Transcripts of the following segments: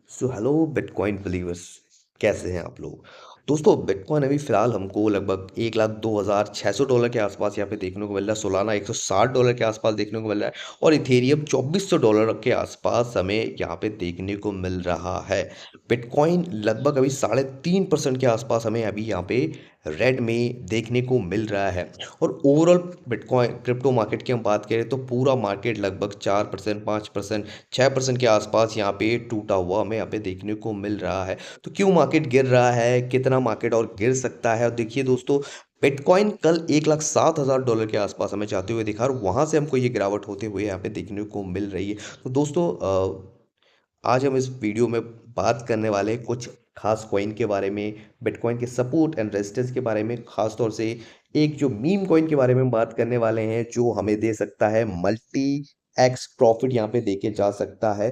So hello bitcoin believers, कैसे हैं आप लोग। दोस्तों, बिटकॉइन अभी फिलहाल हमको लगभग 1,02,600 डॉलर के आसपास यहाँ पे देखने को मिल रहा है। सोलाना $160 के आसपास देखने को मिल रहा है और इथेरियम $2,400 के आसपास हमें यहाँ पे देखने को मिल रहा है। बिटकॉइन लगभग अभी 3.5% के आसपास हमें अभी यहाँ पे रेड में देखने को मिल रहा है। और ओवरऑल बिटकॉइन क्रिप्टो मार्केट की हम बात करें तो पूरा मार्केट लगभग 4%, 5%, 6% के आसपास यहाँ पे टूटा हुआ हमें यहाँ पे देखने को मिल रहा है। तो क्यों मार्केट गिर रहा है, कितना मार्केट और गिर सकता है। और देखिए दोस्तों, बिटकॉइन कल 1,07,000 डॉलर के आसपास हमें जाते हुए दिखा और वहां से हमको ये गिरावट होते हुए यहाँ पे देखने को मिल रही है। तो दोस्तों, आज हम इस वीडियो में बात करने वाले हैं कुछ खास कॉइन के बारे में, बिटकॉइन के सपोर्ट एंड रेजिस्टेंस के बारे में, खास तौर से एक जो मीम कॉइन के बारे में बात करने वाले हैं जो हमें दे सकता है मल्टी एक्स प्रॉफिट यहाँ पे देके जा सकता है।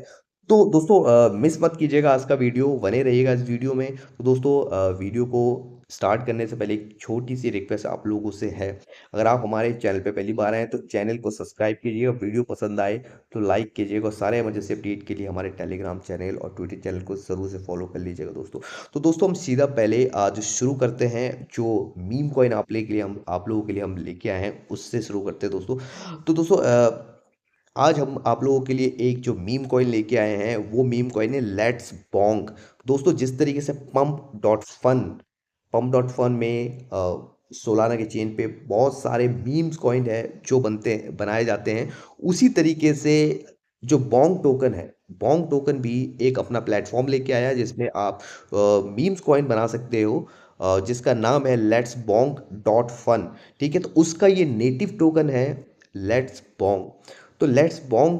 तो दोस्तों, मिस मत कीजिएगा आज का वीडियो, बने रहिएगा इस वीडियो में। तो दोस्तों, वीडियो को स्टार्ट करने से पहले एक छोटी सी रिक्वेस्ट आप लोगों से है। अगर आप हमारे चैनल पे पहली बार आए हैं तो चैनल को सब्सक्राइब कीजिएगा, वीडियो पसंद आए तो लाइक कीजिएगा और सारे इमरजेंसी अपडेट के लिए हमारे टेलीग्राम चैनल और ट्विटर चैनल को ज़रूर से फॉलो कर लीजिएगा दोस्तों। तो दोस्तों, हम सीधा पहले आज शुरू करते हैं जो मीम कॉइन आप लोगों के लिए हम लेके आए हैं उससे शुरू करते हैं दोस्तों। तो दोस्तों, आज हम आप लोगों के लिए एक जो मीम कॉइन लेके आए हैं वो मीम कॉइन है लेट्स बोंग। दोस्तों, जिस तरीके से पंप डॉट फन में सोलाना के चेन पे बहुत सारे मीम्स कॉइन है जो बनाए जाते हैं, उसी तरीके से जो बोंग टोकन है, बोंग टोकन भी एक अपना प्लेटफॉर्म लेके आया है जिसमें आप मीम्स कॉइन बना सकते हो, जिसका नाम है लेट्स बोंग डॉट फन। ठीक है, तो उसका ये नेटिव टोकन है लेट्स बोंग। तो लेट्स बोंग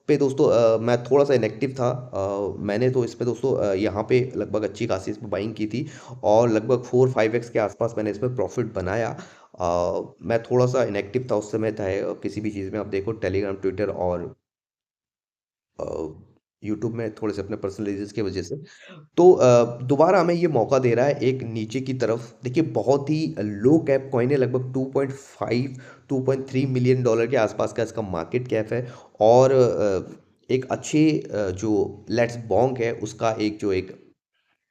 पे दोस्तों, मैं थोड़ा सा इनएक्टिव था। मैंने तो इस पे दोस्तों यहाँ पे लगभग अच्छी खासी इस पे बाइंग की थी और लगभग 4-5x के आसपास मैंने इसमें प्रॉफिट बनाया। मैं थोड़ा सा इनएक्टिव था उस समय था, किसी भी चीज़ में आप देखो टेलीग्राम, ट्विटर और यूट्यूब में थोड़े से अपने पर्सनल रीजंस की वजह से। तो दोबारा हमें ये मौका दे रहा है एक नीचे की तरफ। देखिए, बहुत ही लो कैप कॉइन है, लगभग 2.5 2.3 मिलियन डॉलर के आसपास का इसका मार्केट कैप है। और एक अच्छे जो लेट्स बॉन्ग है उसका एक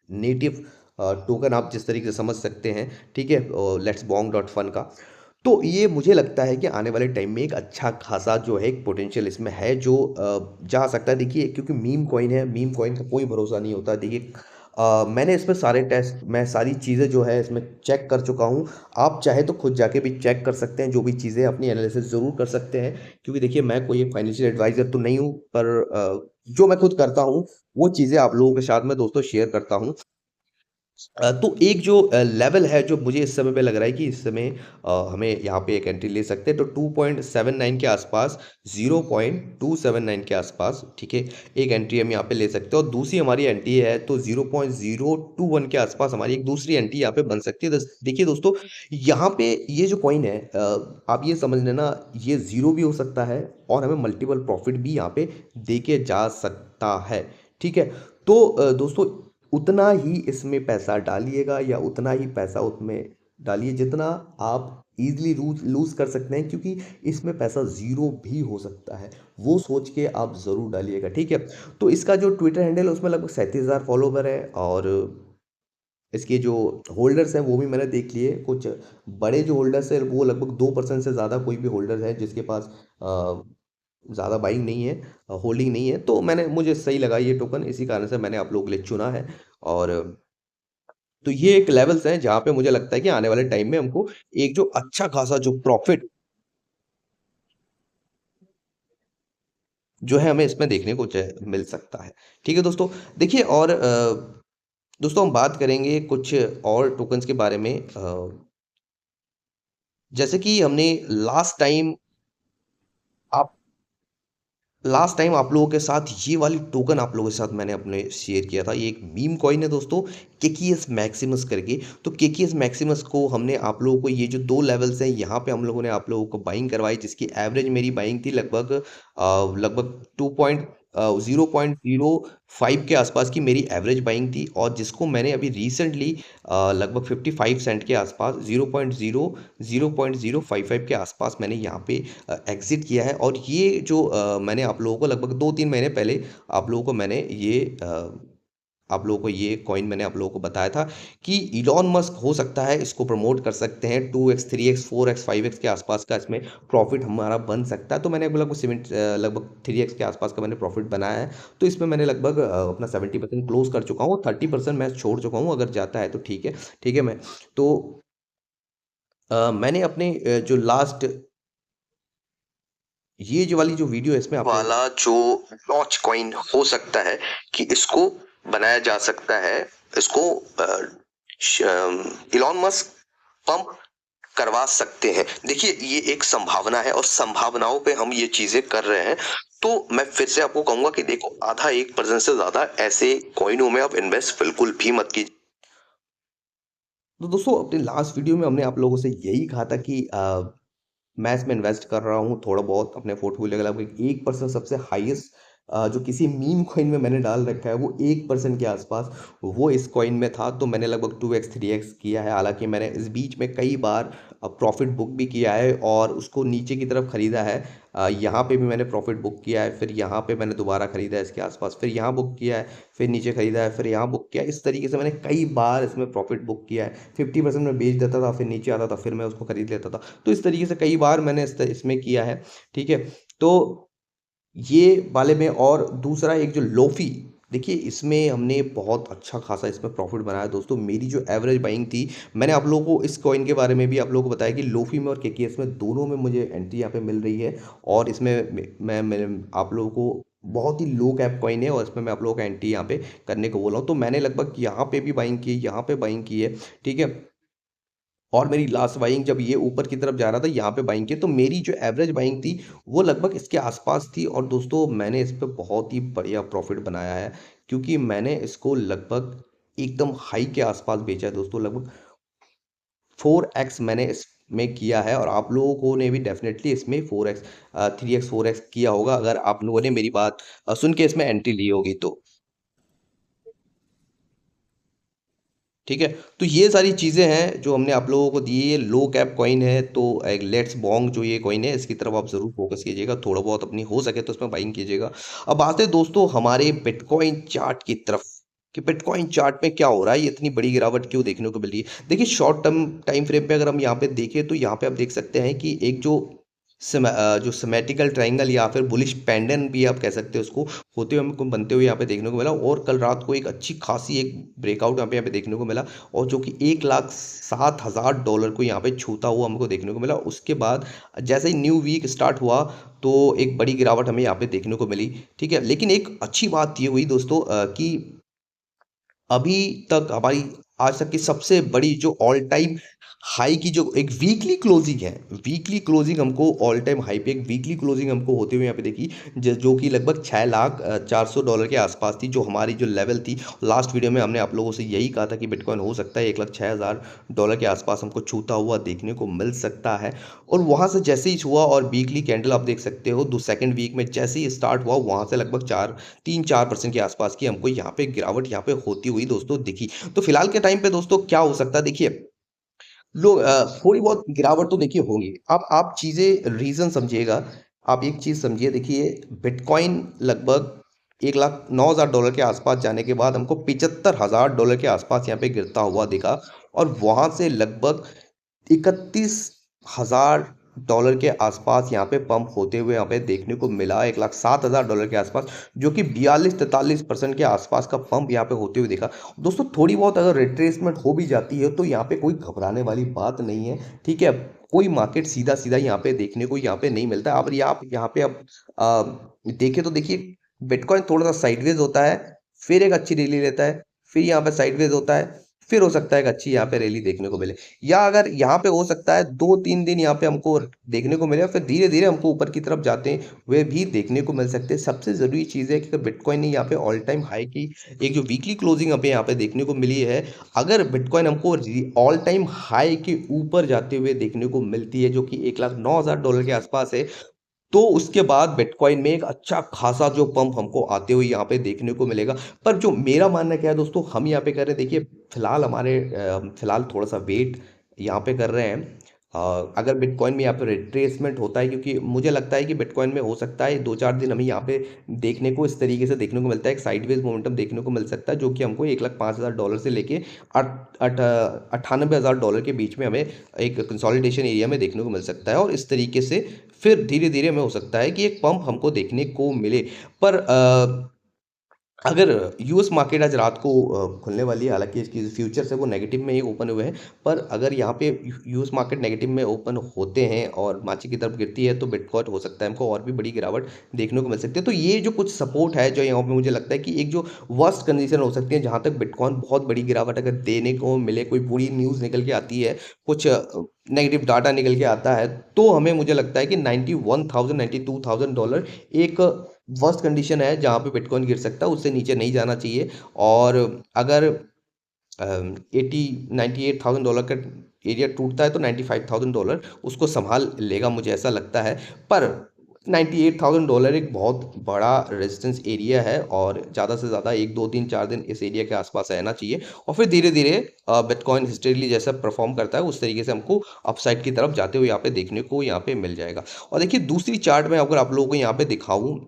नेटिव टोकन आप जिस तरीके से समझ सकते हैं, ठीक है, लेट्स बॉन्ग डॉट फन का। तो ये मुझे लगता है कि आने वाले टाइम में एक अच्छा खासा जो है एक पोटेंशियल इसमें है जो जा सकता है। देखिए, क्योंकि मीम कॉइन है, मीम कॉइन का कोई भरोसा नहीं होता। देखिए, मैंने इसमें सारे टेस्ट, मैं सारी चीज़ें जो है इसमें चेक कर चुका हूँ। आप चाहे तो खुद जाके भी चेक कर सकते हैं, जो भी चीज़ें अपनी एनालिसिस ज़रूर कर सकते हैं। क्योंकि देखिए, मैं कोई फाइनेंशियल एडवाइज़र तो नहीं हूँ, पर जो मैं खुद करता हूँ वो चीज़ें आप लोगों के साथ में दोस्तों शेयर करता हूँ। तो एक जो लेवल है जो मुझे इस समय पे लग रहा है कि इस समय हमें यहाँ पे एक एंट्री ले सकते हैं, तो 2.79 के आसपास, 0.279 के आसपास, ठीक है, एक एंट्री हम यहाँ पे ले सकते हैं। और दूसरी हमारी एंट्री है तो 0.021 के आसपास हमारी एक दूसरी एंट्री यहाँ पे बन सकती है। देखिए दोस्तों, यहाँ पे ये जो कॉइन है, आप ये समझ लेना, ये ज़ीरो भी हो सकता है और हमें मल्टीपल प्रॉफिट भी यहाँ पे देके जा सकता है। ठीक है, तो दोस्तों, उतना ही इसमें पैसा डालिएगा या उतना ही पैसा उसमें डालिए जितना आप इजीली लूज कर सकते हैं, क्योंकि इसमें पैसा ज़ीरो भी हो सकता है। वो सोच के आप ज़रूर डालिएगा, ठीक है। तो इसका जो ट्विटर हैंडल है उसमें लगभग 37,000 फॉलोवर है और इसके जो होल्डर्स हैं वो भी मैंने देख लिए। कुछ बड़े जो होल्डर्स हैं वो लगभग 2% से ज़्यादा कोई भी होल्डर है जिसके पास ज़्यादा बाइंग नहीं है, होल्डिंग नहीं है। तो मुझे सही लगा ये टोकन, इसी कारण से मैंने आप लोगों के लिए चुना है। और तो ये एक लेवल्स हैं जहाँ पे मुझे लगता है कि आने वाले टाइम में हमको एक जो अच्छा खासा जो प्रॉफिट जो है हमें इसमें देखने को मिल सकता है। ठीक है दोस्तों, देखिए, और दोस्तों हम बात करेंगे कुछ और टोकन्स के बारे में। जैसे कि हमने लास्ट टाइम आप लास्ट टाइम आप लोगों के साथ ये वाली टोकन आप लोगों के साथ मैंने अपने शेयर किया था। ये एक मीम कॉइन है दोस्तों, केकीएस मैक्सिमस करके। तो केकीएस मैक्सिमस को हमने आप लोगों को, ये जो दो लेवल्स हैं यहाँ पे हम लोगों ने आप लोगों को बाइंग करवाई, जिसकी एवरेज मेरी बाइंग थी लगभग 2. 0.05 के आसपास की मेरी एवरेज बाइंग थी और जिसको मैंने अभी रिसेंटली लगभग 55 सेंट के आसपास 0.55 के आसपास मैंने यहाँ पे एग्जिट किया है। और ये जो मैंने आप लोगों को लगभग 2-3 महीने पहले आप लोगों को मैंने ये आप लोगों को ये कॉइन मैंने आप लोगों को बताया था कि इलॉन मस्क हो सकता है इसको प्रमोट कर सकते हैं 2x 3x 4x 5x के आसपास का इसमें प्रॉफिट हमारा बन सकता है। तो मैंने लगभग 3x के आसपास का मैंने प्रॉफिट बनाया है। तो इसमें मैंने लगभग अपना 70% क्लोज कर चुका हूँ, 30% मैं छोड़ चुका हूँ, अगर जाता है तो ठीक है। ठीक है। मैं तो मैंने अपने जो लास्ट ये जो वाली जो वीडियो है इसमें आपने वाला जो लॉन्च कॉइन हो सकता है कि इसको बनाया जा सकता है, इसको इलॉन मस्क पंप करवा सकते हैं। देखिए ये एक संभावना है और संभावनाओं पे हम ये चीजें कर रहे हैं। तो मैं फिर से आपको कहूंगा कि देखो आधा 1% से ज्यादा ऐसे कॉइनों में आप इन्वेस्ट बिल्कुल भी मत कीजिए। तो दोस्तों अपने लास्ट वीडियो में हमने आप लोगों से यही कहा था कि मैं इसमें इन्वेस्ट कर रहा हूँ थोड़ा बहुत अपने पोर्टफोलियो का लगभग 1% सबसे हाईएस्ट जो किसी मीम कॉइन में मैंने डाल रखा है वो 1% के आसपास वो इस कॉइन में था। तो मैंने लगभग 2x 3x किया है। हालांकि मैंने इस बीच में कई बार प्रॉफिट बुक भी किया है और उसको नीचे की तरफ खरीदा है। यहाँ पे भी मैंने प्रॉफिट बुक किया है, फिर यहाँ पे मैंने दोबारा खरीदा है इसके आसपास, फिर यहाँ बुक किया है, फिर नीचे खरीदा है, फिर यहाँ बुक किया है। इस तरीके से मैंने कई बार इसमें प्रॉफिट बुक किया है। 50% में बेच देता था, फिर नीचे आता था, फिर मैं उसको खरीद लेता था। तो इस तरीके से कई बार मैंने इसमें किया है। ठीक है। तो ये वाले में और दूसरा एक जो लोफ़ी, देखिए इसमें हमने बहुत अच्छा खासा इसमें प्रॉफ़िट बनाया दोस्तों। मेरी जो एवरेज बाइंग थी, मैंने आप लोगों को इस कॉइन के बारे में भी आप लोगों को बताया कि लोफ़ी में और केकेएस में दोनों में मुझे एंट्री यहाँ पे मिल रही है। और इसमें मैं आप लोगों को बहुत ही लो कैप कॉइन है और इसमें मैं आप लोगों को एंट्री यहाँ पे करने को बोल रहा हूँ। तो मैंने लगभग यहाँ पे भी बाइंग की है, यहाँ पे बाइंग की है। ठीक है। और मेरी लास्ट बाइंग जब ये ऊपर की तरफ जा रहा था यहाँ पे बाइंग की, तो मेरी जो एवरेज बाइंग थी वो लगभग इसके आसपास थी। और दोस्तों मैंने इस पे बहुत ही बढ़िया प्रॉफिट बनाया है क्योंकि मैंने इसको लगभग एकदम हाई के आसपास बेचा है दोस्तों। लगभग 4x मैंने इसमें किया है और आप लोगों को ने भी डेफिनेटली इसमें 4x 3x 4x किया होगा अगर आप लोगों ने मेरी बात सुन के इसमें एंट्री ली होगी तो। ठीक है। तो ये सारी चीज़ें हैं जो हमने आप लोगों को दी है। ये लो कैप कॉइन है तो एक लेट्स बोंग जो ये कॉइन है इसकी तरफ आप ज़रूर फोकस कीजिएगा, थोड़ा बहुत अपनी हो सके तो उसमें बाइंग कीजिएगा। अब आते हैं दोस्तों हमारे बिटकॉइन चार्ट की तरफ कि बिटकॉइन चार्ट में क्या हो रहा है, ये इतनी बड़ी गिरावट क्यों देखने को मिल रही है। देखिए शॉर्ट टर्म टाइम फ्रेम पे अगर हम यहाँ पे देखें तो यहाँ पे आप देख सकते हैं कि एक जो जो सिमेट्रिकल ट्रायंगल या फिर बुलिश पैंडन भी आप कह सकते हो उसको, होते हुए हमको बनते हुए यहाँ पे देखने को मिला। और कल रात को एक अच्छी खासी एक ब्रेकआउट यहाँ पे देखने को मिला और जो कि $1,07,000 को यहाँ पे छूता हुआ हमको देखने को मिला। उसके बाद जैसे ही न्यू वीक स्टार्ट हुआ तो एक बड़ी गिरावट हमें यहाँ पे देखने को मिली। ठीक है। लेकिन एक अच्छी बात ये हुई दोस्तों कि अभी तक हमारी आज तक की सबसे बड़ी जो ऑल टाइम हाई की जो एक वीकली क्लोजिंग है, वीकली क्लोजिंग हमको ऑल टाइम हाई पे एक वीकली क्लोजिंग हमको होते हुए यहाँ पे देखी जो कि लगभग 6,04,000 के आसपास थी, जो हमारी जो लेवल थी। लास्ट वीडियो में हमने आप लोगों से यही कहा था कि बिटकॉइन हो सकता है 1,06,000 के आसपास हमको छूता हुआ देखने को मिल सकता है। और वहाँ से जैसे ही छुआ और वीकली कैंडल आप देख सकते हो दो सेकेंड वीक में जैसे ही स्टार्ट हुआ वहाँ से लगभग 3-4% के आसपास की हमको यहाँ पे गिरावट यहाँ पे होती हुई दोस्तों दिखी। तो फिलहाल के टाइम पे दोस्तों क्या हो सकता है, देखिए लोग थोड़ी बहुत गिरावट तो देखिए होगी। अब आप चीज़ें रीज़न समझिएगा। आप एक चीज़ समझिए, देखिए बिटकॉइन लगभग 1,09,000 के आसपास जाने के बाद हमको $75,000 के आसपास यहाँ पे गिरता हुआ दिखा और वहाँ से लगभग 31,000 के आसपास यहाँ पे पंप होते हुए यहाँ पे देखने को मिला। 1,07,000 के आसपास जो कि 42-43% के आसपास का पंप यहाँ पे होते हुए देखा। दोस्तों थोड़ी बहुत अगर रिट्रेसमेंट हो भी जाती है तो यहाँ पे कोई घबराने वाली बात नहीं है। ठीक है। कोई मार्केट सीधा सीधा यहाँ पे देखने को यहाँ पे नहीं मिलता। अब ये आप यहाँ पे अब देखें तो देखिए बिटकॉइन थोड़ा सा साइडवेज होता है, फिर एक अच्छी रैली लेता है, फिर यहाँ पे साइडवेज होता है, फिर हो सकता है एक अच्छी यहाँ पे रैली देखने को मिले। या अगर यहाँ पे हो सकता है 2-3 दिन यहाँ पे हमको देखने को मिले, फिर धीरे धीरे हमको ऊपर की तरफ जाते हुए भी देखने को मिल सकते हैं। सबसे ज़रूरी चीज़ है कि अगर बिटकॉइन ने यहाँ पे ऑल टाइम हाई की एक जो वीकली क्लोजिंग हमें यहाँ पे देखने को मिली है, अगर बिटकॉइन हमको ऑल टाइम हाई के ऊपर जाते हुए देखने को मिलती है जो कि $1,09,000 के आसपास है, तो उसके बाद बिटकॉइन में एक अच्छा खासा जो पंप हमको आते हुए यहाँ पे देखने को मिलेगा। पर जो मेरा मानना क्या है दोस्तों, हम यहाँ पे कर रहे हैं, देखिए फिलहाल फिलहाल थोड़ा सा वेट यहाँ पे कर रहे हैं। अगर बिटकॉइन में यहाँ पे रिट्रेसमेंट होता है, क्योंकि मुझे लगता है कि बिटकॉइन में हो सकता है 2-4 दिन हमें यहाँ पे देखने को इस तरीके से देखने को मिलता है, एक साइडवेज मोमेंटम देखने को मिल सकता है, जो कि हमको $1,05,000 से लेके $98,000 के बीच में हमें एक कंसोलिडेशन एरिया में देखने को मिल सकता है। और इस तरीके से फिर धीरे-धीरे हमें हो सकता है कि एक पंप हमको देखने को मिले। पर अगर यूएस मार्केट आज रात को खुलने वाली है, हालाँकि इसकी फ्यूचर्स है वो नेगेटिव में ही ओपन हुए हैं। पर अगर यहाँ पे यूएस मार्केट नेगेटिव में ओपन होते हैं और नीचे की तरफ गिरती है, तो बिटकॉइन हो सकता है हमको और भी बड़ी गिरावट देखने को मिल सकती है। तो ये जो कुछ सपोर्ट है, जो यहाँ पे मुझे लगता है कि एक जो वर्स्ट कंडीशन हो सकती है, जहाँ तक बिटकॉइन बहुत बड़ी गिरावट अगर देने को मिले, कोई बुरी न्यूज़ निकल के आती है, कुछ नेगेटिव डाटा निकल के आता है, तो हमें मुझे लगता है कि 91,000 $92,000 एक वर्स्ट कंडीशन है जहाँ पे बिटकॉइन गिर सकता है, उससे नीचे नहीं जाना चाहिए। और अगर 98,000 का एरिया टूटता है, तो $95,000 उसको संभाल लेगा, मुझे ऐसा लगता है। पर $98,000 एक बहुत बड़ा रेजिस्टेंस एरिया है, और ज़्यादा से ज़्यादा 1 2 3 4 दिन इस एरिया के आसपास रहना चाहिए। और फिर धीरे धीरे बिटकॉइन हिस्टोरिकली जैसा परफॉर्म करता है, उस तरीके से हमको अपसाइड की तरफ जाते हुए यहाँ पे देखने को यहाँ पे मिल जाएगा। और देखिए दूसरी चार्ट में अगर आप लोगों को यहाँ पे दिखाऊं,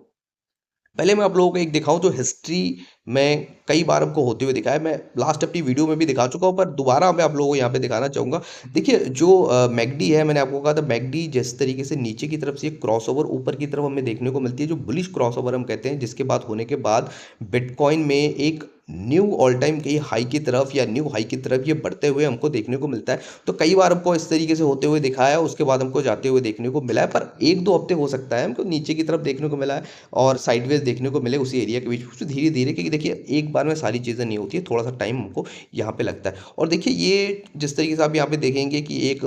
पहले मैं आप लोगों को एक दिखाऊँ जो हिस्ट्री में कई बार हमको होते हुए दिखा है। मैं लास्ट अपनी वीडियो में भी दिखा चुका हूँ, पर दोबारा मैं आप लोगों को यहाँ पे दिखाना चाहूँगा। देखिए जो मैकडी है, मैंने आपको कहा था मैकडी जिस तरीके से नीचे की तरफ से एक क्रॉसओवर ऊपर की तरफ हमें देखने को मिलती है, जो बुलिश क्रॉसओवर हम कहते हैं, जिसके बाद होने के बाद बिटकॉइन में एक न्यू ऑल टाइम कहीं हाई की तरफ या न्यू हाई की तरफ ये बढ़ते हुए हमको देखने को मिलता है। तो कई बार हमको इस तरीके से होते हुए दिखाया है, उसके बाद हमको जाते हुए देखने को मिला है। पर 1 2 हफ्ते हो सकता है हमको नीचे की तरफ देखने को मिला है और साइडवेज देखने को मिले उसी एरिया के बीच। फिर धीरे धीरे, क्योंकि देखिए एक बार में सारी चीज़ें नहीं होती है, थोड़ा सा टाइम हमको यहाँ पे लगता है। और देखिए ये जिस तरीके से आप यहाँ पे देखेंगे कि एक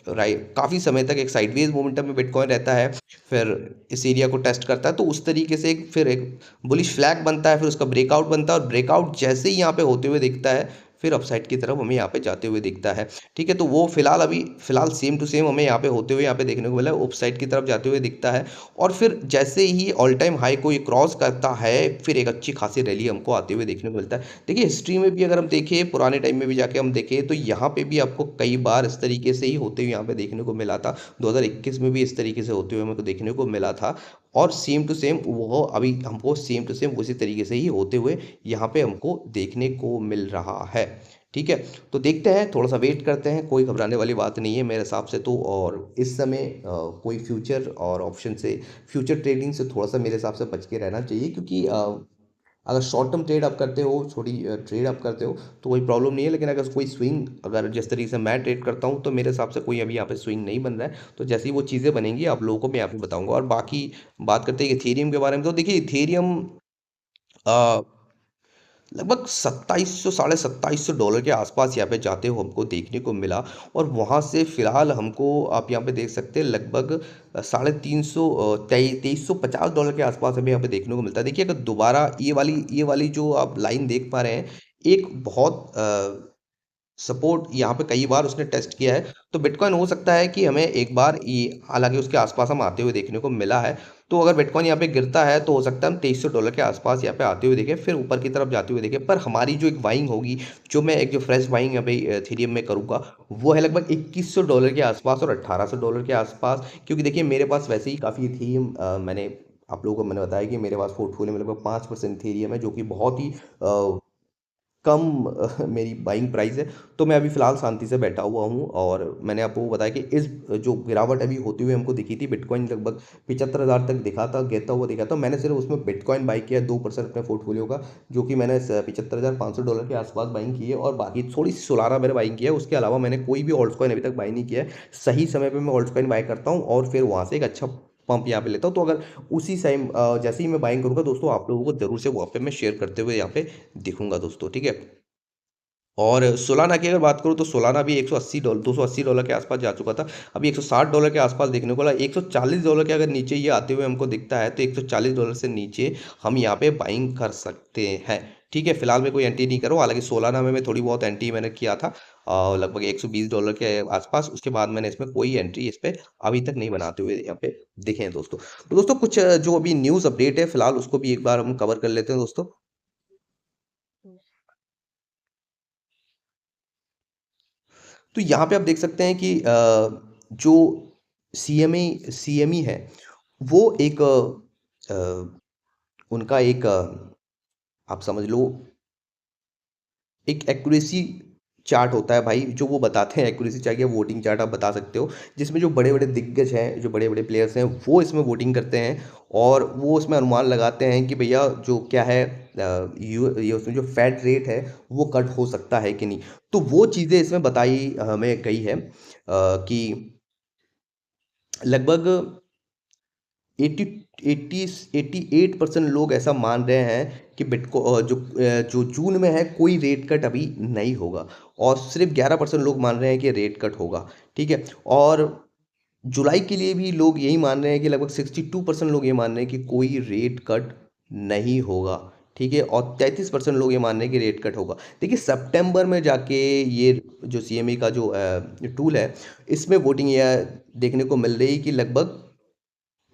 राइट काफ़ी समय तक एक साइडवेज मोमेंटम में बिटकॉइन रहता है, फिर इस एरिया को टेस्ट करता है, तो उस तरीके से फिर एक बुलिश फ्लैग बनता है, फिर उसका ब्रेकआउट बनता है, और ब्रेकआउट जैसे ही यहाँ पे होते हुए दिखता है, फिर अपसाइड की तरफ हमें यहाँ पे जाते हुए दिखता है। ठीक है, तो वो फिलहाल सेम टू सेम हमें यहाँ पे होते हुए यहाँ पे देखने को मिला है, अपसाइड की तरफ जाते हुए दिखता है। और फिर जैसे ही ऑल टाइम हाई को ये क्रॉस करता है, फिर एक अच्छी खासी रैली हमको आते हुए देखने को मिलता है। देखिए हिस्ट्री में भी अगर हम देखें, पुराने टाइम में भी जाके हम देखें, तो यहाँ पे भी आपको कई बार इस तरीके से ही होते हुए यहाँ पे देखने को मिला था। 2021 में भी इस तरीके से होते हुए हमको देखने को मिला था। और सेम टू सेम वो अभी हमको सेम टू सेम उसी तरीके से ही होते हुए यहाँ पे हमको देखने को मिल रहा है। ठीक है, तो देखते हैं, थोड़ा सा वेट करते हैं, कोई घबराने वाली बात नहीं है मेरे हिसाब से तो। और इस समय कोई फ्यूचर और ऑप्शन से, फ्यूचर ट्रेडिंग से थोड़ा सा मेरे हिसाब से बच के रहना चाहिए, क्योंकि अगर शॉर्ट टर्म ट्रेड आप करते हो, छोटी ट्रेड आप करते हो, तो कोई प्रॉब्लम नहीं है। लेकिन अगर कोई स्विंग, अगर जिस तरीके से मैं ट्रेड करता हूँ, तो मेरे हिसाब से कोई अभी यहाँ पे स्विंग नहीं बन रहा है। तो जैसे ही वो चीज़ें बनेंगी आप लोगों को मैं यहाँ पे बताऊंगा। और बाकी बात करते हैं इथेरियम के बारे में, तो देखिए इथेरियम लगभग 2700 $2700 के आसपास यहाँ पे जाते हो हमको देखने को मिला। और वहाँ से फिलहाल हमको आप यहाँ पे देख सकते हैं लगभग 350 $2350 के आसपास हमें यहाँ पे देखने को मिलता है। देखिए अगर दोबारा ये वाली जो आप लाइन देख पा रहे हैं, एक बहुत सपोर्ट यहाँ पे कई बार उसने टेस्ट किया है। तो बिटकॉइन हो सकता है कि हमें एक बार ये, हालांकि उसके आसपास हम आते हुए देखने को मिला है। तो अगर बिटकॉइन यहाँ पे गिरता है, तो हो सकता है हम $2300 के आसपास यहाँ पे आते हुए देखें, फिर ऊपर की तरफ जाते हुए देखें। पर हमारी जो एक बाइंग होगी, जो फ्रेश बाइंग यहाँ पे इथेरियम में करूँगा, वो है लगभग $2100 के आसपास और $1800 के आसपास। क्योंकि देखिए मेरे पास वैसे ही काफ़ी इथेरियम, मैंने आप लोगों को मैंने बताया कि मेरे पास पोर्टफोलियो में लगभग 5% इथेरियम है, जो कि बहुत ही कम मेरी बाइंग प्राइस है। तो मैं अभी फ़िलहाल शांति से बैठा हुआ हूँ। और मैंने आपको बताया कि इस जो गिरावट अभी होती हुई हमको दिखी थी, बिटकॉइन लगभग 75,000 तक दिखा था, गिरता हुआ दिखा था। मैंने सिर्फ उसमें बिटकॉइन बाई किया 2% अपने पोर्टफोलियो का, जो कि मैंने $75,500 के आसपास बाइंग की है। और बाकी थोड़ी सी सोलारा मैंने बाइंग किया है, उसके अलावा मैंने कोई भी ऑल्ट कॉइन अभी तक बाई नहीं किया है। सही समय पर मैं ऑल्ट कॉइन बाई करता हूँ और फिर वहाँ से एक अच्छा पंप यहाँ पे लेता हूँ। तो अगर उसी टाइम जैसे ही मैं बाइंग करूँगा दोस्तों, आप लोगों को जरूर से वहाँ पे मैं शेयर करते हुए यहाँ पे दिखूंगा दोस्तों। ठीक है, और सोलाना की अगर बात करूँ तो सोलाना भी $180 $280 के आसपास जा चुका था। अभी $160 के आसपास देखने को मिला। $140 के अगर नीचे ये आते हुए हमको दिखता है तो $140 से नीचे हम यहाँ पे बाइंग कर सकते हैं। ठीक है, फिलहाल मैं कोई एंट्री नहीं करूँ। हालांकि सोलाना में मैं थोड़ी बहुत एंट्री मैंने किया था लगभग $120 के आसपास। उसके बाद मैंने इसमें कोई एंट्री इस पे अभी तक नहीं बनाते हुए यहाँ पे देखे हैं दोस्तों। तो दोस्तों कुछ जो अभी न्यूज़ अपडेट है फिलहाल उसको भी एक बार हम कवर कर लेते हैं दोस्तों। तो यहाँ पे आप देख सकते हैं कि जो सीएमई है वो एक उनका एक आप समझ लो एक एक्यूरेसी चार्ट होता है भाई, जो वो बताते हैं एक्यूरेसी चार्ट या वोटिंग चार्ट आप बता सकते हो, जिसमें जो बड़े बड़े दिग्गज हैं, जो बड़े बड़े प्लेयर्स हैं, वो इसमें वोटिंग करते हैं और वो उसमें अनुमान लगाते हैं कि भैया जो क्या है ये उसमें जो फैट रेट है वो कट हो सकता है कि नहीं। तो वो चीज़ें इसमें बताई हमें गई है कि लगभग 80 80 88% लोग ऐसा मान रहे हैं कि जो जून में है कोई रेट कट अभी नहीं होगा और सिर्फ 11% लोग मान रहे हैं कि रेट कट होगा। ठीक है, और जुलाई के लिए भी लोग यही मान रहे हैं कि लगभग 62% लोग ये मान रहे हैं कि कोई रेट कट नहीं होगा। ठीक है, और 33% लोग ये मान रहे हैं कि रेट कट होगा। देखिए सितंबर में जाके ये जो सीएमए का जो टूल है इसमें वोटिंग यह देखने को मिल रही है कि लगभग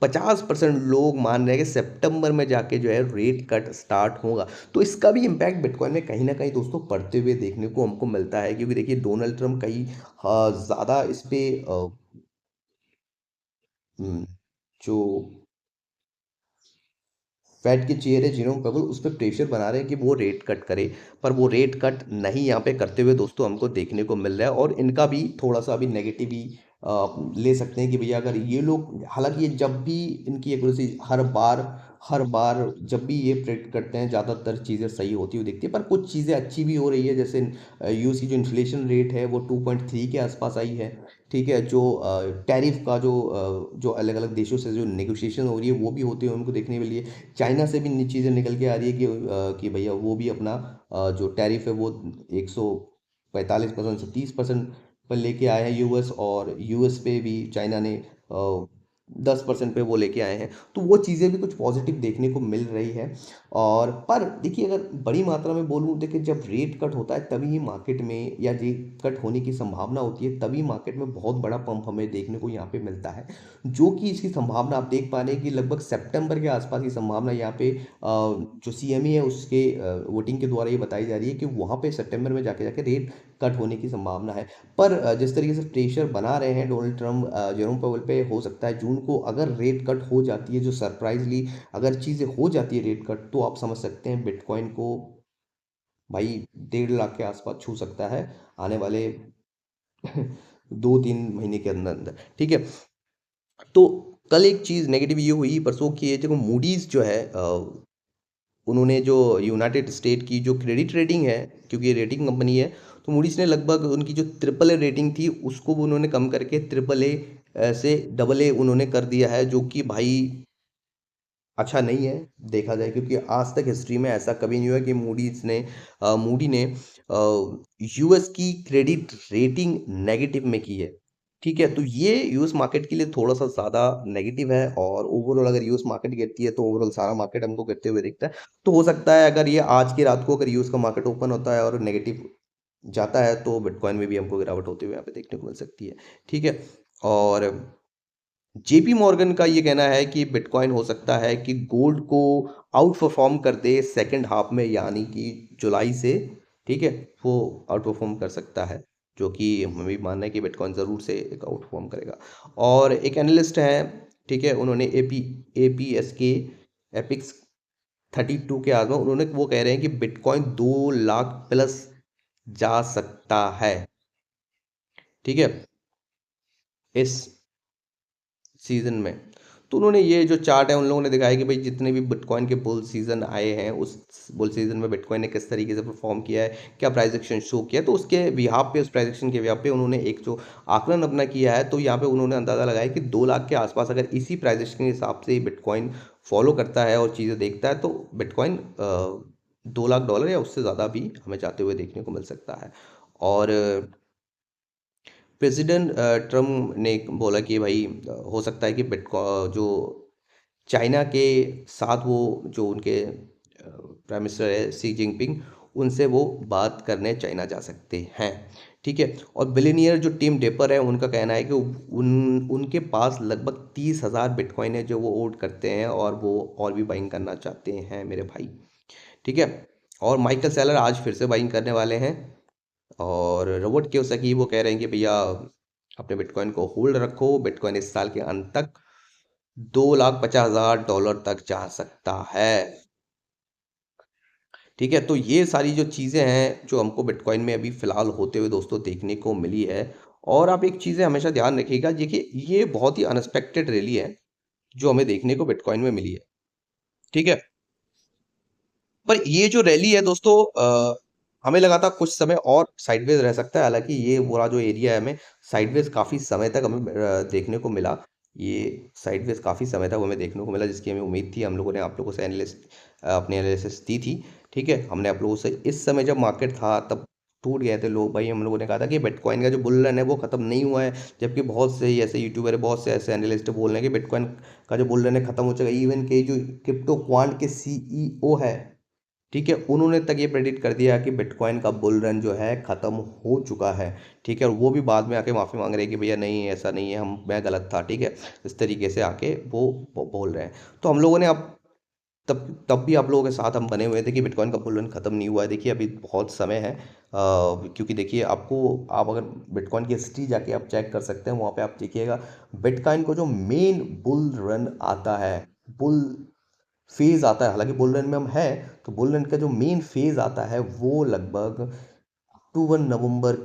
50% लोग मान रहे हैं कि सितंबर में जाके जो है रेट कट स्टार्ट होगा। तो इसका भी इम्पैक्ट बिटकॉइन में कहीं ना कहीं दोस्तों पड़ते हुए देखने को हमको मिलता है, क्योंकि देखिए डोनाल्ड ट्रम्प कहीं ज़्यादा इस पे हम्म, जो फेड के चेयर है जिरोम पवेल उस पर प्रेशर बना रहे हैं कि वो रेट कट करे, पर वो रेट कट नहीं यहाँ पे करते हुए दोस्तों हमको देखने को मिल रहा है। और इनका भी थोड़ा सा अभी नेगेटिव ही ले सकते हैं कि भैया अगर ये लोग, हालांकि ये जब भी इनकी एक्यूरेसी हर बार जब भी ये प्रेडिक्ट करते हैं ज़्यादातर चीज़ें सही होती हुई दिखती है, पर कुछ चीज़ें अच्छी भी हो रही है। जैसे यूएस की जो इन्फ्लेशन रेट है वो 2.3 के आसपास आई है। ठीक है, जो टैरिफ का जो अलग अलग देशों से जो नेगोशिएशन हो रही है वो भी होते हुए हमको देखने के लिए चाइना से भी चीज़ें निकल के आ रही है कि भैया वो भी अपना जो टैरिफ है वो 145% से 30% पर लेके आए हैं यूएस, और यूएस पे भी चाइना ने 10% पे वो लेके आए हैं। तो वो चीज़ें भी कुछ पॉजिटिव देखने को मिल रही है। और पर देखिए अगर बड़ी मात्रा में बोलूँ, देखिए जब रेट कट होता है तभी ही मार्केट में, या रेट कट होने की संभावना होती है तभी मार्केट में बहुत बड़ा पंप हमें देखने को यहाँ पे मिलता है। जो कि इसकी संभावना आप देख पा रहे हैं कि लगभग सितंबर के आसपास की संभावना यहाँ पे जो सीएमई है उसके वोटिंग के द्वारा ये बताई जा रही है कि वहाँ पे सितंबर में जाके जाके रेट कट होने की संभावना है। पर जिस तरीके से प्रेशर बना रहे हैं डोनाल्ड ट्रम्प जेरोम पावेल पे, हो सकता है जून को अगर रेट कट हो जाती है, जो सरप्राइजली अगर चीज़ें हो जाती है रेट कट, तो आप समझ सकते हैं बिटकॉइन को भाई 1.5 लाख के आसपास छू सकता है आने वाले 2-3 महीने के अंदर अंदर। ठीक है, तो कल एक चीज़ नेगेटिव ये हुई परसों की, है देखो मूडीज़ जो है उन्होंने जो यूनाइटेड स्टेट की जो क्रेडिट रेटिंग है, क्योंकि ये रेटिंग कंपनी है, तो मूडीज़ ने लगभग उनकी जो ट्रिपल ए रेटिंग थी उसको भी उन्होंने कम करके ट्रिपल ए से डबल ए उन्होंने कर दिया है, जो कि भाई अच्छा नहीं है देखा जाए, क्योंकि आज तक हिस्ट्री में ऐसा कभी नहीं हुआ कि मूडी ने यूएस की क्रेडिट रेटिंग नेगेटिव में की है। ठीक है, तो ये यूएस मार्केट के लिए थोड़ा सा ज़्यादा नेगेटिव है, और ओवरऑल अगर यूएस मार्केट गिरती है तो ओवरऑल सारा मार्केट हमको गिरते हुए दिखता है। तो हो सकता है अगर ये आज की रात को अगर यूएस का मार्केट ओपन होता है और नेगेटिव जाता है तो बिटकॉइन में भी हमको गिरावट होते हुए यहाँ पे देखने को मिल सकती है। ठीक है, और जेपी मॉर्गन का ये कहना है कि बिटकॉइन हो सकता है कि गोल्ड को आउट परफॉर्म कर दे सेकंड हाफ में, यानी कि जुलाई से। ठीक है, वो आउट परफॉर्म कर सकता है, जो कि हमें भी मानना है कि बिटकॉइन ज़रूर से एक आउट परफॉर्म करेगा। और एक एनालिस्ट है, ठीक है, उन्होंने एपीएस के एपिक्स 32 के आसपास उन्होंने वो कह रहे हैं कि बिटकॉइन 2 लाख प्लस जा सकता है। ठीक है, इस सीजन में। तो उन्होंने ये जो चार्ट है उन लोगों ने दिखाया कि भाई जितने भी बिटकॉइन के बुल सीजन आए हैं उस बुल सीजन में बिटकॉइन ने किस तरीके से परफॉर्म किया है, क्या प्राइस एक्शन शो किया है। तो उसके बिहाफ पे, उस प्राइस एक्शन के बिहाफ पे उन्होंने एक जो आकलन अपना किया है, तो यहाँ पे उन्होंने अंदाज़ा लगाया कि 2 लाख के आसपास अगर इसी प्राइस एक्शन के हिसाब से बिटकॉइन फॉलो करता है और चीज़ें देखता है तो बिटकॉइन $2 लाख या उससे ज़्यादा भी हमें जाते हुए देखने को मिल सकता है। और प्रेसिडेंट ट्रम्प ने बोला कि भाई हो सकता है कि जो चाइना के साथ वो जो उनके प्राइम मिनिस्टर है शी जिनपिंग, उनसे वो बात करने चाइना जा सकते हैं। ठीक है। और बिलियनियर जो टिम ड्रेपर है उनका कहना है कि उनके पास लगभग 30,000 बिटकॉइन है जो वो होल्ड करते हैं और वो और भी बाइंग करना चाहते हैं मेरे भाई। ठीक है। और माइकल सेलर आज फिर से बाइंग करने वाले हैं। और रॉबर्ट कियोसाकी वो कह रहे हैं कि भैया अपने बिटकॉइन को होल्ड रखो, बिटकॉइन इस साल के अंत तक $2,50,000 तक जा सकता है। ठीक है। तो ये सारी जो चीज़ें हैं जो हमको बिटकॉइन में अभी फ़िलहाल होते हुए दोस्तों देखने को मिली है। और आप एक चीज़ें हमेशा ध्यान रखिएगा, देखिए ये बहुत ही अनएक्सपेक्टेड रैली है जो हमें देखने को बिटकॉइन में मिली है। ठीक है। पर ये जो रैली है दोस्तों हमें लगा था कुछ समय और साइडवेज रह सकता है, हालाँकि ये पूरा जो एरिया है हमें साइडवेज काफ़ी समय तक हमें देखने को मिला। ये साइडवेज काफ़ी समय तक हमें देखने को मिला जिसकी हमें उम्मीद थी। हम लोगों ने आप लोगों से अपनी एनालिसिस दी थी। ठीक है? हमने आप लोगों से इस समय जब मार्केट था तब टूट गए थे लोग भाई, हम लोगों ने कहा था कि बिटकॉइन का जो बुल रन है वो खत्म नहीं हुआ है। जबकि बहुत से ऐसे यूट्यूबर है, बहुत से ऐसे एनालिस्ट बोल रहे हैं कि बिटकॉइन का जो बुल रन है खत्म हो चुका है। इवन के जो क्रिप्टो क्वांट के सीईओ है, ठीक है, उन्होंने तक ये प्रेडिक्ट कर दिया कि बिटकॉइन का बुल रन जो है ख़त्म हो चुका है। ठीक है। और वो भी बाद में आके माफ़ी मांग रहे हैं कि भैया नहीं ऐसा नहीं है, हम मैं गलत था। ठीक है। इस तरीके से आके वो बोल रहे हैं। तो हम लोगों ने अब तब तब भी आप लोगों के साथ हम बने हुए थे कि बिटकॉइन का बुल रन ख़त्म नहीं हुआ है। देखिए अभी बहुत समय है, क्योंकि देखिए आपको, आप अगर बिटकॉइन की हिस्ट्री जाके आप चेक कर सकते हैं, वहाँ पे आप देखिएगा बिटकॉइन को जो मेन बुल रन आता है, बुल फेज आता है, हालांकि बुल रन में हम हैं, तो बुल रन का जो मेन फेज आता है वो लगभग अक्टूबर नवंबर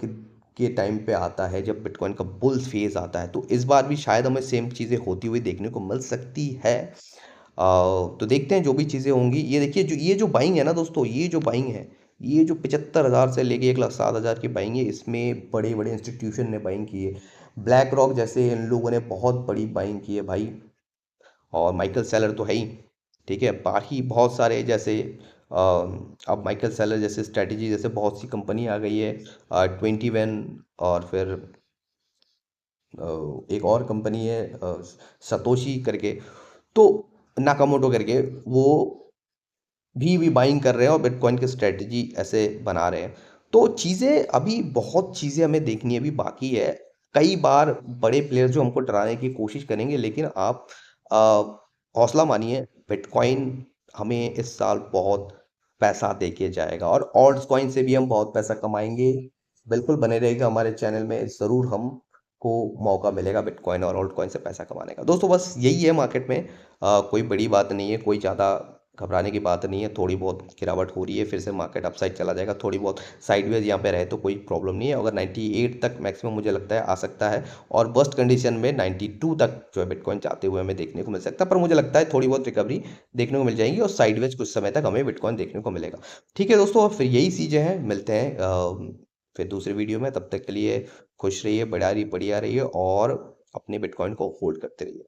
के टाइम पे आता है जब बिटकॉइन का बुल फेज आता है। तो इस बार भी शायद हमें सेम चीज़ें होती हुई देखने को मिल सकती है। तो देखते हैं जो भी चीज़ें होंगी। ये देखिए जो ये जो बाइंग है ना दोस्तों, ये जो बाइंग है, ये जो 75,000 से लेके 1,07,000 की बाइंग है, इसमें बड़े बड़े इंस्टीट्यूशन ने बाइंग की है। ब्लैक रॉक जैसे इन लोगों ने बहुत बड़ी बाइंग की है भाई। और माइकल सेलर तो है ही। ठीक है। बाकी बहुत सारे जैसे अब माइकल सेलर जैसे स्ट्रैटेजी जैसे बहुत सी कंपनी आ गई है, 21। और फिर एक और कंपनी है सतोशी करके, तो नाकामोटो करके, वो भी बाइंग कर रहे हैं और बिटकॉइन की स्ट्रेटजी ऐसे बना रहे हैं। तो चीज़ें अभी बहुत चीज़ें हमें देखनी अभी बाकी है। कई बार बड़े प्लेयर जो हमको डराने की कोशिश करेंगे, लेकिन आप अ, हौसला मानिए, बिटकॉइन हमें इस साल बहुत पैसा दे के जाएगा और ऑल्ट्स कॉइन से भी हम बहुत पैसा कमाएंगे। बिल्कुल बने रहेगा हमारे चैनल में, ज़रूर हमको मौका मिलेगा बिटकॉइन और ऑल्ट कॉइन से पैसा कमाने का। दोस्तों बस यही है मार्केट में, कोई बड़ी बात नहीं है, कोई ज़्यादा घबराने की बात नहीं है। थोड़ी बहुत गिरावट हो रही है, फिर से मार्केट अपसाइड चला जाएगा। थोड़ी बहुत साइडवेज यहाँ पे रहे तो कोई प्रॉब्लम नहीं है। अगर 98 तक मैक्सिमम मुझे लगता है आ सकता है, और वर्स्ट कंडीशन में 92 तक जो है बिटकॉइन जाते हुए हमें देखने को मिल सकता है। पर मुझे लगता है थोड़ी बहुत रिकवरी देखने को मिल जाएगी और साइडवेज कुछ समय तक हमें बिटकॉइन देखने को मिलेगा। ठीक है दोस्तों, और फिर यही चीज़ें हैं, मिलते हैं फिर दूसरे वीडियो में। तब तक के लिए खुश रहिए, बढ़िया रहिए और अपने बिटकॉइन को होल्ड करते रहिए।